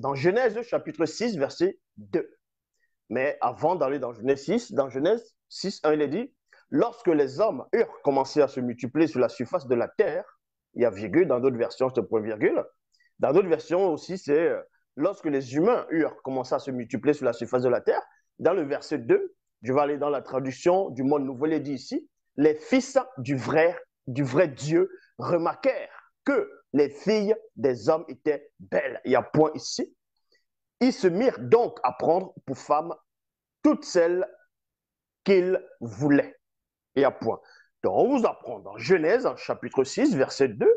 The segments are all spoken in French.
dans Genèse chapitre 6, verset 2. Mais avant d'aller dans Genèse 6, 1, il est dit, lorsque les hommes eurent commencé à se multiplier sur la surface de la terre, il y a virgule, dans d'autres versions, c'est point virgule. Dans d'autres versions aussi, c'est lorsque les humains eurent commencé à se multiplier sur la surface de la terre. Dans le verset 2, je vais aller dans la traduction du Monde Nouveau, il est dit ici, les fils du vrai Dieu remarquèrent que les filles des hommes étaient belles. Il y a point ici. Ils se mirent donc à prendre pour femmes toutes celles qu'ils voulaient. Et à point. Donc, on vous apprend dans Genèse, chapitre 6, verset 2,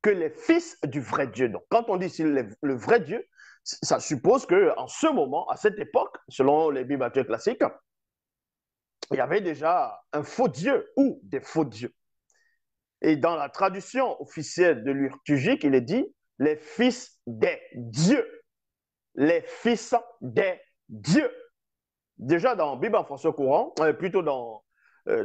que les fils du vrai Dieu. Donc, quand on dit ici le vrai Dieu, ça suppose qu'en ce moment, à cette époque, selon les Bibles classiques, il y avait déjà un faux Dieu ou des faux dieux. Et dans la traduction officielle de liturgique, il est dit les fils des dieux. Les fils des dieux. Déjà dans la Bible en français courant, plutôt dans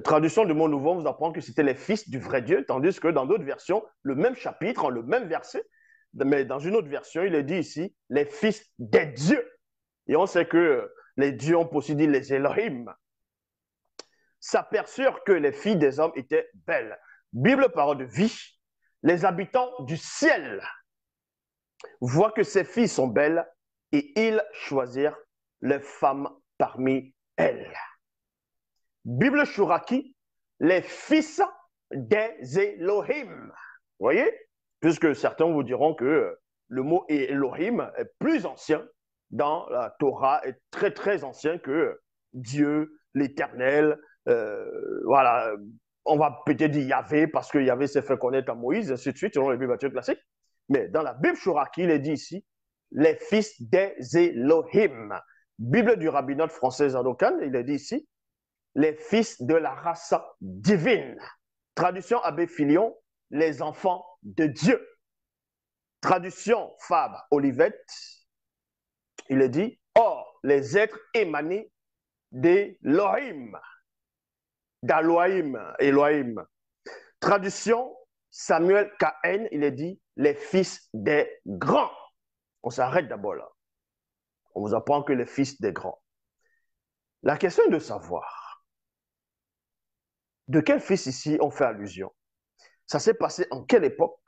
traduction du Monde Nouveau, on vous apprend que c'était les fils du vrai Dieu, tandis que dans d'autres versions, le même chapitre, le même verset, mais dans une autre version, il est dit ici les fils des dieux. Et on sait que les dieux ont possédé les Elohim. S'aperçurent que les filles des hommes étaient belles. Bible, parole de vie. Les habitants du ciel voient que ces filles sont belles et ils choisirent les femmes parmi elles. Bible Shuraki, les fils des Elohim. Vous voyez? Puisque certains vous diront que le mot Elohim est plus ancien dans la Torah, est très très ancien que Dieu, l'Éternel. Voilà, on va peut-être dire Yahvé parce que Yahvé s'est fait connaître à Moïse, ainsi de suite, selon les Bibles classiques. Mais dans la Bible Shuraki, il est dit ici les fils des Elohim. Bible du rabbinat français Zadokan, il est dit ici les fils de la race divine. Traduction Abbé Filion, les enfants de Dieu. Traduction Fabre Olivette, il est dit, or, les êtres émanés d'Elohim, Elohim. Traduction Samuel K.N., il est dit, les fils des grands. On s'arrête d'abord là. On vous apprend que les fils des grands. La question est de savoir, de quel fils ici on fait allusion? Ça s'est passé en quelle époque?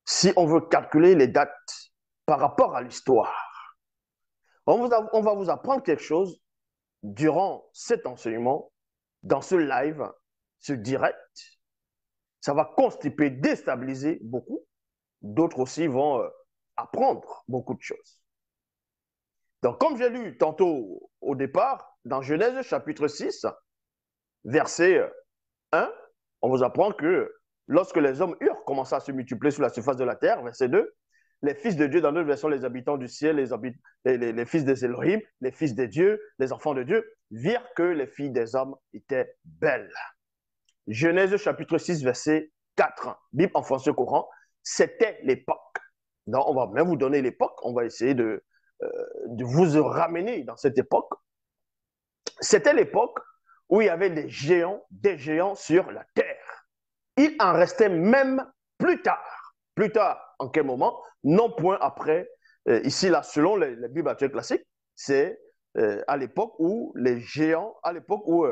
Si on veut calculer les dates par rapport à l'histoire, on va vous apprendre quelque chose durant cet enseignement, dans ce live, ce direct. Ça va constiper, déstabiliser beaucoup. D'autres aussi vont apprendre beaucoup de choses. Donc, comme j'ai lu tantôt au départ, dans Genèse chapitre 6, verset 1, on vous apprend que lorsque les hommes eurent commencé à se multiplier sur la surface de la terre, verset 2, les fils de Dieu, dans notre version, les habitants du ciel, les fils des Elohim, les fils des dieux, les enfants de Dieu, virent que les filles des hommes étaient belles. Genèse chapitre 6, verset 4, Bible en français courant, c'était l'époque. Donc, on va même vous donner l'époque, on va essayer de vous ramener dans cette époque. C'était l'époque où il y avait des géants sur la terre. Il en restait même plus tard. Plus tard, en quel moment? Non point après. Ici, là, selon les Bibles actuelles classiques, c'est à l'époque où les géants, à l'époque où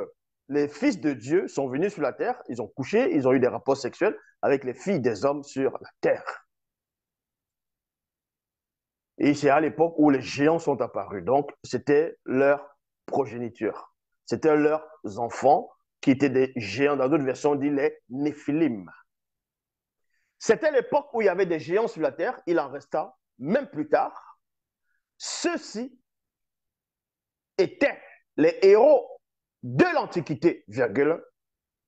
les fils de Dieu sont venus sur la terre, ils ont couché, ils ont eu des rapports sexuels avec les filles des hommes sur la terre. Et c'est à l'époque où les géants sont apparus. Donc, c'était leur progéniture. C'était leurs enfants qui étaient des géants. Dans d'autres versions, on dit les Néphilim. C'était l'époque où il y avait des géants sur la terre. Il en resta même plus tard. Ceux-ci étaient les héros de l'Antiquité, virgule,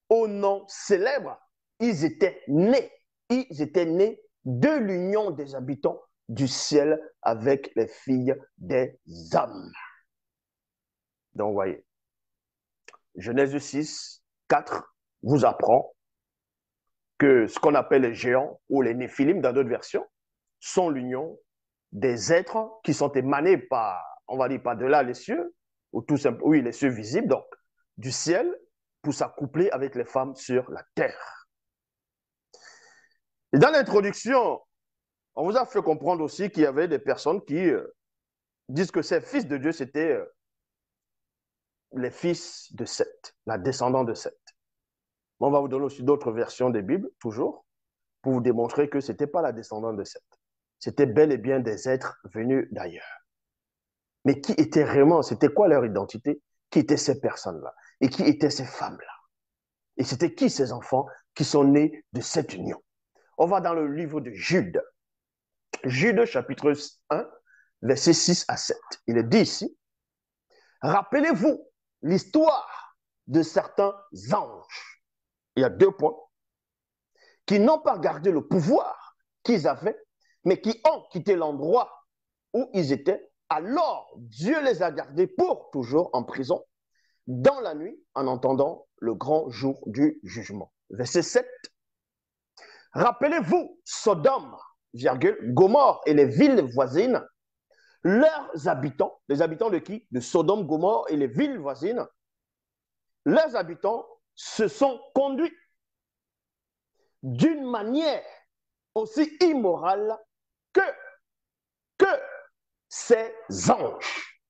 au nom célèbre. Ils étaient nés de l'union des habitants du ciel avec les filles des hommes. Donc, vous voyez, Genèse 6, 4 vous apprend que ce qu'on appelle les géants ou les néphilim dans d'autres versions sont l'union des êtres qui sont émanés par, on va dire, par-delà les cieux, ou tout simplement, oui, les cieux visibles, donc, du ciel, pour s'accoupler avec les femmes sur la terre. Et dans l'introduction On vous a fait comprendre aussi qu'il y avait des personnes qui disent que ces fils de Dieu, c'était les fils de Seth, la descendante de Seth. On va vous donner aussi d'autres versions des Bibles, toujours, pour vous démontrer que ce n'était pas la descendante de Seth. C'était bel et bien des êtres venus d'ailleurs. Mais qui étaient réellement, c'était quoi leur identité? Qui étaient ces personnes-là? Et qui étaient ces femmes-là? Et c'était qui ces enfants qui sont nés de cette union? On va dans le livre de Jude. Jude chapitre 1, versets 6 à 7. Il est dit ici, rappelez-vous l'histoire de certains anges. Il y a 2 points. Qui n'ont pas gardé le pouvoir qu'ils avaient, mais qui ont quitté l'endroit où ils étaient. Alors Dieu les a gardés pour toujours en prison, dans la nuit, en entendant le grand jour du jugement. Verset 7. Rappelez-vous, Sodome, Gomorrhe et les villes voisines, leurs habitants, les habitants de qui? De Sodome, Gomorrhe et les villes voisines, leurs habitants se sont conduits d'une manière aussi immorale que, que ces anges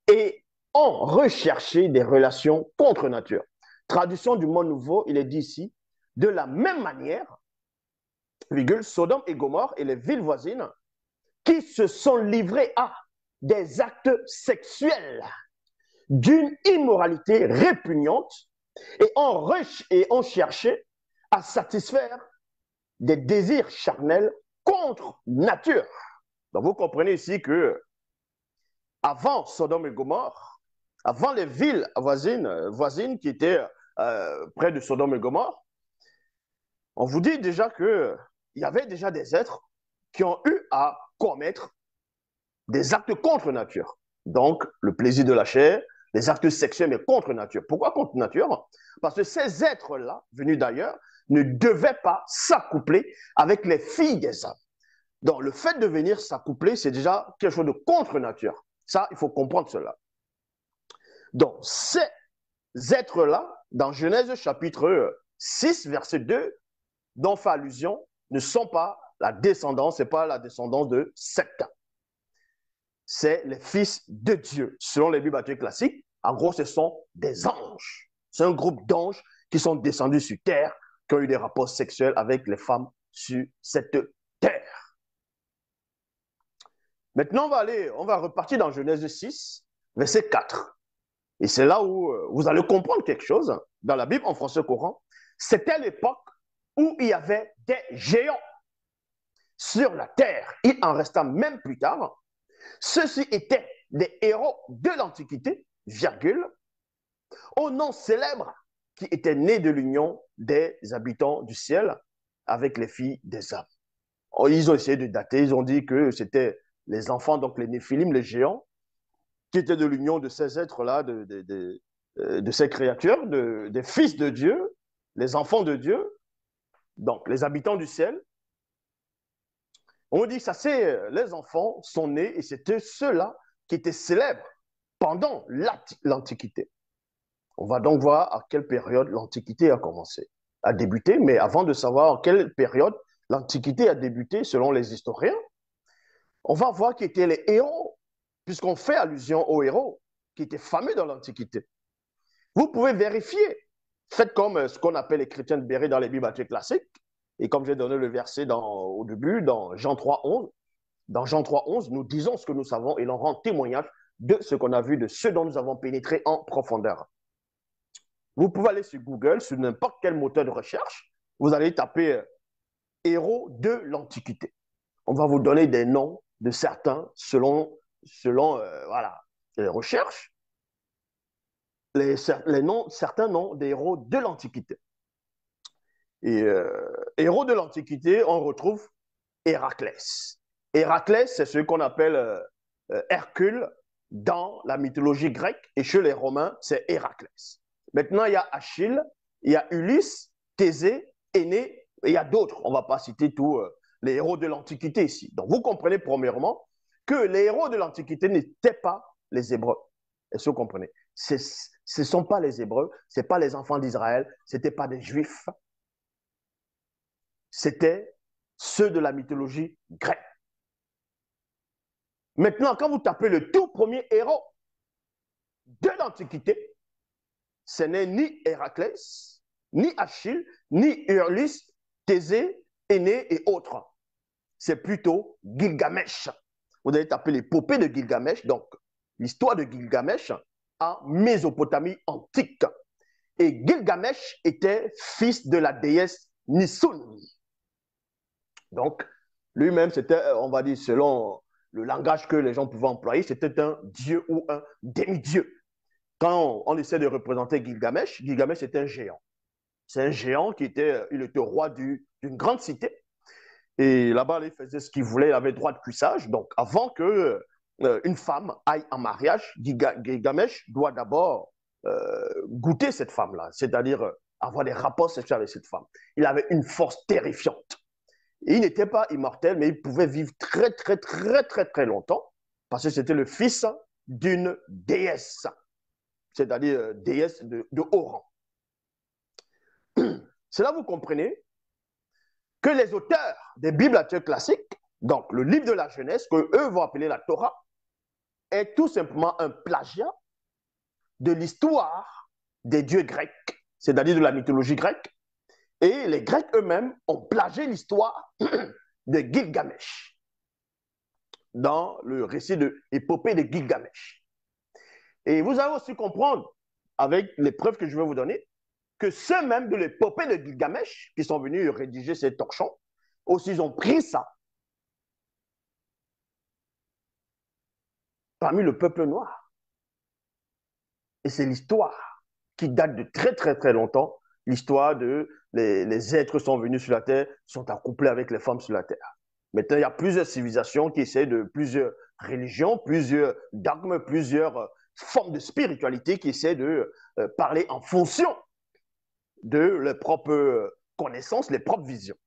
et ont recherché des relations contre nature. Traduction du mot nouveau, il est dit ici, de la même manière, Sodome et Gomorrhe et les villes voisines qui se sont livrés à des actes sexuels d'une immoralité répugnante et ont cherché à satisfaire des désirs charnels contre nature. Donc vous comprenez ici que avant Sodome et Gomorre, avant les villes voisines qui étaient près de Sodome et Gomorre, on vous dit déjà qu'il y avait déjà des êtres qui ont eu à commettre des actes contre nature. Donc, le plaisir de la chair, les actes sexuels, mais contre nature. Pourquoi contre nature? Parce que ces êtres-là, venus d'ailleurs, ne devaient pas s'accoupler avec les filles des hommes. Donc, le fait de venir s'accoupler, c'est déjà quelque chose de contre nature. Ça, il faut comprendre cela. Donc, ces êtres-là, dans Genèse chapitre 6, verset 2, dont fait allusion, ne sont pas la descendance, ce n'est pas la descendance de Seth. C'est les fils de Dieu. Selon les Bibles classiques, en gros, ce sont des anges. C'est un groupe d'anges qui sont descendus sur terre, qui ont eu des rapports sexuels avec les femmes sur cette terre. Maintenant, on va repartir dans Genèse 6, verset 4. Et c'est là où vous allez comprendre quelque chose. Dans la Bible, en français courant, c'était l'époque où il y avait des géants sur la terre. Il en resta même plus tard. Ceux-ci étaient des héros de l'Antiquité, au nom célèbre qui étaient nés de l'union des habitants du ciel avec les filles des hommes. Ils ont essayé de dater, ils ont dit que c'était les enfants, donc les Néphilim, les géants, qui étaient de l'union de ces êtres-là, de ces créatures, des fils de Dieu, les enfants de Dieu, donc les habitants du ciel. On dit que ça, c'est les enfants sont nés et c'était ceux-là qui étaient célèbres pendant l'Antiquité. On va donc voir à quelle période l'Antiquité a commencé, a débuté, mais avant de savoir en quelle période l'Antiquité a débuté selon les historiens, on va voir qui étaient les héros, puisqu'on fait allusion aux héros qui étaient fameux dans l'Antiquité. Vous pouvez vérifier. Faites comme ce qu'on appelle les chrétiens de Béret dans les Bibles classiques. Et comme j'ai donné le verset au début, dans Jean 3, 11, dans Jean 3, 11, nous disons ce que nous savons et l'on rend témoignage de ce qu'on a vu, de ce dont nous avons pénétré en profondeur. Vous pouvez aller sur Google, sur n'importe quel moteur de recherche, vous allez taper héros de l'Antiquité. On va vous donner des noms de certains selon voilà, les recherches, certains noms des héros de l'Antiquité. Et héros de l'Antiquité, on retrouve Héraclès. Héraclès, c'est ce qu'on appelle Hercule dans la mythologie grecque, et chez les Romains, c'est Héraclès. Maintenant, il y a Achille, il y a Ulysse, Thésée, Énée, et il y a d'autres. On ne va pas citer tous les héros de l'Antiquité ici. Donc, vous comprenez premièrement que les héros de l'Antiquité n'étaient pas les Hébreux. Est-ce que vous comprenez? Ce ne sont pas les Hébreux, ce n'est pas les enfants d'Israël, ce n'étaient pas des Juifs. C'était ceux de la mythologie grecque. Maintenant, quand vous tapez le tout premier héros de l'Antiquité, ce n'est ni Héraclès, ni Achille, ni Ulysse, Thésée, Énée et autres. C'est plutôt Gilgamesh. Vous allez taper l'épopée de Gilgamesh, donc l'histoire de Gilgamesh en Mésopotamie antique. Et Gilgamesh était fils de la déesse Nisun. Donc, lui-même, c'était, on va dire, selon le langage que les gens pouvaient employer, c'était un dieu ou un demi-dieu. Quand on essaie de représenter Gilgamesh, Gilgamesh était un géant. C'est un géant qui était, il était roi d'une grande cité. Et là-bas, il faisait ce qu'il voulait, il avait droit de cuissage. Donc, avant que une femme aille en mariage, Gilgamesh doit d'abord goûter cette femme-là, c'est-à-dire avoir des rapports sexuels avec cette femme. Il avait une force terrifiante. Et il n'était pas immortel, mais il pouvait vivre très, très, très, très, très longtemps parce que c'était le fils d'une déesse, c'est-à-dire déesse de haut rang. C'est là vous comprenez que les auteurs des Bibles actuelles classiques, donc le livre de la Genèse, que eux vont appeler la Torah, est tout simplement un plagiat de l'histoire des dieux grecs, c'est-à-dire de la mythologie grecque. Et les Grecs eux-mêmes ont plagié l'histoire de Gilgamesh dans le récit de l'épopée de Gilgamesh. Et vous allez aussi comprendre, avec les preuves que je vais vous donner, que ceux même de l'épopée de Gilgamesh, qui sont venus rédiger ces torchons, aussi ils ont pris ça parmi le peuple noir. Et c'est l'histoire qui date de très très très longtemps, l'histoire de les êtres sont venus sur la terre, sont accouplés avec les femmes sur la terre. Maintenant, il y a plusieurs civilisations qui essaient de plusieurs religions, plusieurs dogmes, plusieurs formes de spiritualité qui essaient de parler en fonction de leurs propres connaissances, les propres visions.